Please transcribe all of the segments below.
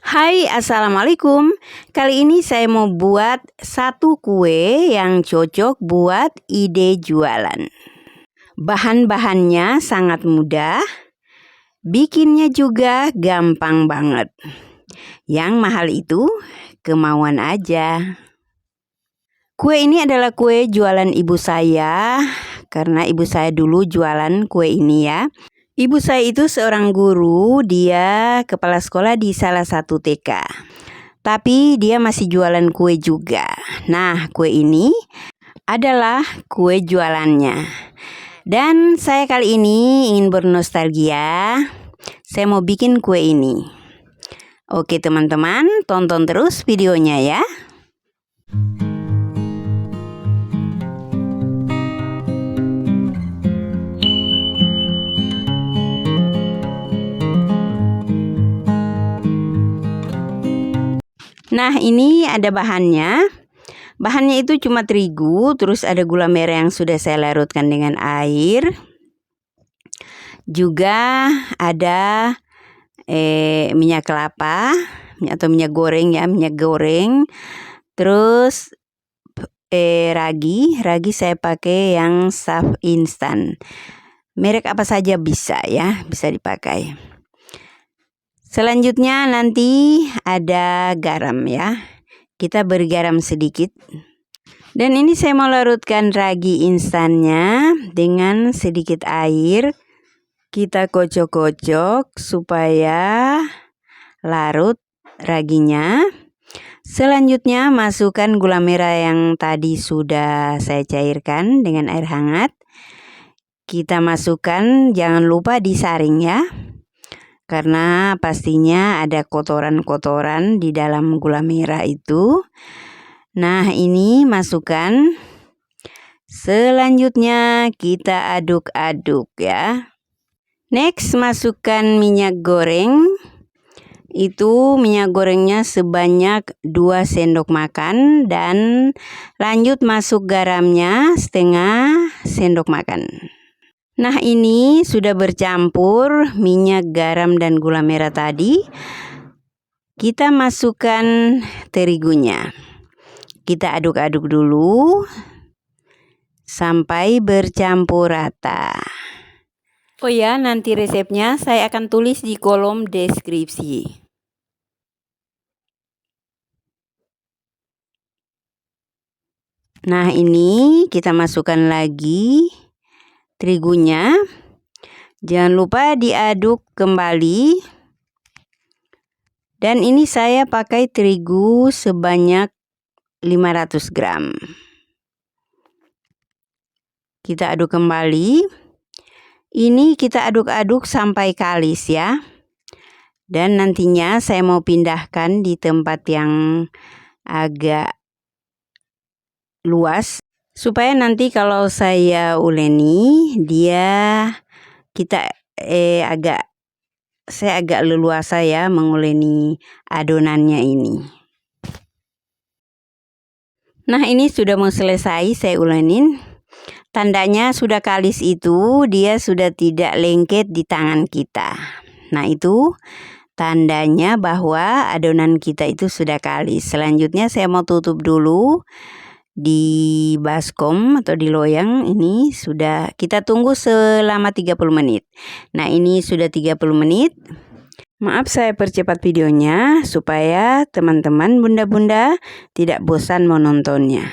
Hai, assalamualaikum. Kali ini saya mau buat satu kue yang cocok buat ide jualan. Bahan-bahannya sangat mudah, bikinnya juga gampang banget. Yang mahal itu kemauan aja. Kue ini adalah kue jualan ibu saya, karena ibu saya dulu jualan kue ini ya. Ibu saya itu seorang guru, dia kepala sekolah di salah satu TK. Tapi dia masih jualan kue juga. Nah, kue ini adalah kue jualannya. Dan saya kali ini ingin bernostalgia. Saya mau bikin kue ini. Oke teman-teman, tonton terus videonya ya. Nah, ini ada bahannya. Bahannya itu cuma terigu, terus ada gula merah yang sudah saya larutkan dengan air. Juga ada minyak kelapa atau minyak goreng ya, minyak goreng. Terus ragi saya pakai yang Saf instan. Merek apa saja bisa ya, bisa dipakai. Selanjutnya nanti ada garam ya. Kita beri garam sedikit. Dan ini saya mau larutkan ragi instannya dengan sedikit air. Kita kocok-kocok supaya larut raginya. Selanjutnya masukkan gula merah yang tadi sudah saya cairkan dengan air hangat. Kita masukkan, jangan lupa disaring ya. Karena pastinya ada kotoran-kotoran di dalam gula merah itu. Nah, ini masukkan. Selanjutnya kita aduk-aduk ya. Next, masukkan minyak goreng. Itu minyak gorengnya sebanyak 2 sendok makan. Dan lanjut masuk garamnya setengah sendok makan. Nah, ini sudah bercampur minyak, garam, dan gula merah tadi. Kita masukkan terigunya. Kita aduk-aduk dulu sampai bercampur rata. Oh ya, nanti resepnya saya akan tulis di kolom deskripsi. Nah, ini kita masukkan lagi terigunya. Jangan lupa diaduk kembali. Dan ini saya pakai terigu sebanyak 500 gram. Kita aduk kembali. Ini kita aduk-aduk sampai kalis ya. Dan nantinya saya mau pindahkan di tempat yang agak luas. Supaya nanti kalau saya uleni, saya agak leluasa ya menguleni adonannya ini. Nah, ini sudah mau selesai saya ulenin. Tandanya sudah kalis itu dia sudah tidak lengket di tangan kita. Nah, itu tandanya bahwa adonan kita itu sudah kalis. Selanjutnya saya mau tutup dulu di baskom atau di loyang. Ini sudah kita tunggu selama 30 menit. Nah, ini sudah 30 menit. Maaf saya percepat videonya supaya teman-teman bunda-bunda tidak bosan menontonnya.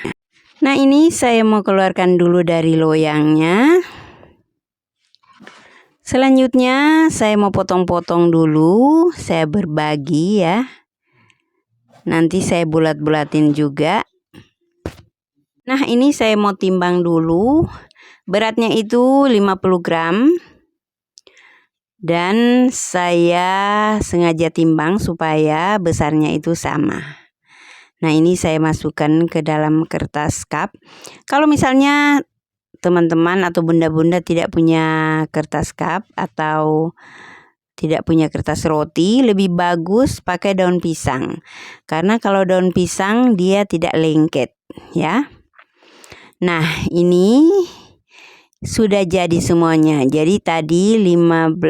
Nah, ini saya mau keluarkan dulu dari loyangnya. Selanjutnya saya mau potong-potong dulu. Saya berbagi ya. Nanti saya bulat-bulatin juga. Nah, ini saya mau timbang dulu. Beratnya itu 50 gram. Dan saya sengaja timbang supaya besarnya itu sama. Nah, ini saya masukkan ke dalam kertas cup. Kalau misalnya teman-teman atau bunda-bunda tidak punya kertas cup atau tidak punya kertas roti, lebih bagus pakai daun pisang. Karena kalau daun pisang dia tidak lengket ya. Nah, ini sudah jadi semuanya. Jadi tadi 500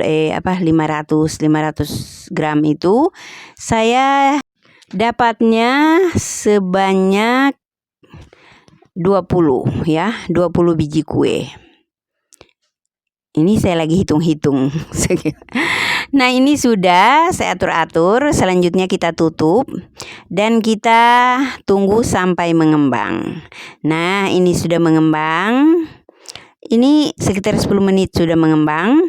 gram itu saya dapatnya sebanyak 20 ya, 20 biji kue. Ini saya lagi hitung-hitung. Nah, ini sudah saya atur-atur. Selanjutnya kita tutup dan kita tunggu sampai mengembang. Nah, ini sudah mengembang. Ini sekitar 10 menit sudah mengembang.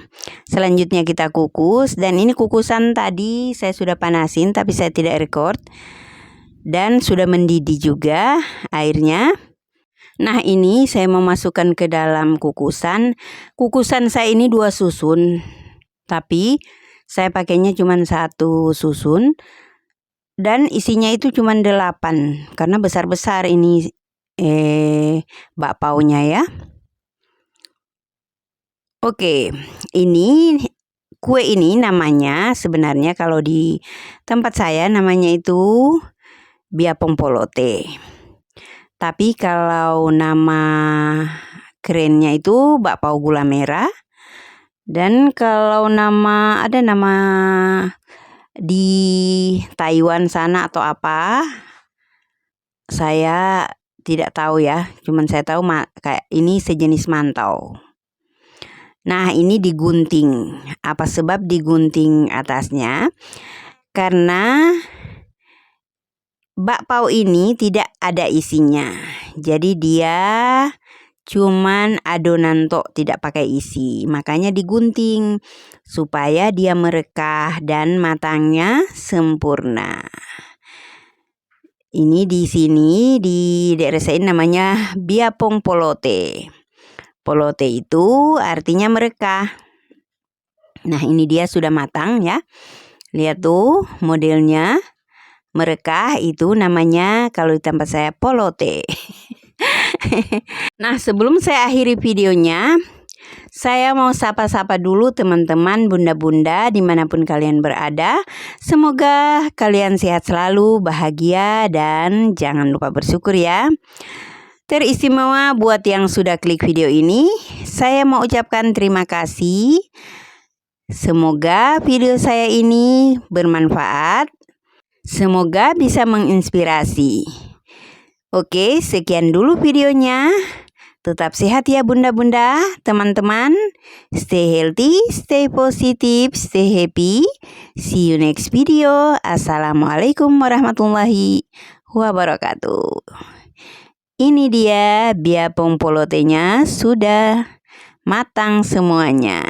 Selanjutnya kita kukus. Dan ini kukusan tadi saya sudah panasin tapi saya tidak record. Dan sudah mendidih juga airnya. Nah, ini saya mau masukkan ke dalam kukusan. Kukusan saya ini 2 susun. Tapi saya pakainya cuma 1 susun. Dan isinya itu cuma 8. Karena besar-besar ini bakpaunya ya. Oke, ini kue ini namanya sebenarnya kalau di tempat saya namanya itu biapong polote. Tapi kalau nama kerennya itu bakpao gula merah. Dan kalau ada nama di Taiwan sana atau apa, saya tidak tahu ya. Cuman saya tahu kayak ini sejenis mantau. Nah, ini digunting. Apa sebab digunting atasnya? Karena bakpao ini tidak ada isinya. Jadi dia cuman adonan tok, tidak pakai isi. Makanya digunting supaya dia merekah dan matangnya sempurna. Ini di sini di daerah saya namanya biapong polote. Polote itu artinya merekah. Nah, ini dia sudah matang ya. Lihat tuh modelnya. Merekah itu namanya kalau di tempat saya polote. Nah, sebelum saya akhiri videonya, saya mau sapa-sapa dulu teman-teman, bunda-bunda dimanapun kalian berada. Semoga kalian sehat selalu, bahagia, dan jangan lupa bersyukur ya. Teristimewa buat yang sudah klik video ini. Saya mau ucapkan terima kasih. Semoga video saya ini bermanfaat. Semoga bisa menginspirasi. Oke, sekian dulu videonya. Tetap sehat ya bunda-bunda, teman-teman. Stay healthy, stay positive, stay happy. See you next video. Assalamualaikum warahmatullahi wabarakatuh. Ini dia biapong polotenya sudah matang semuanya.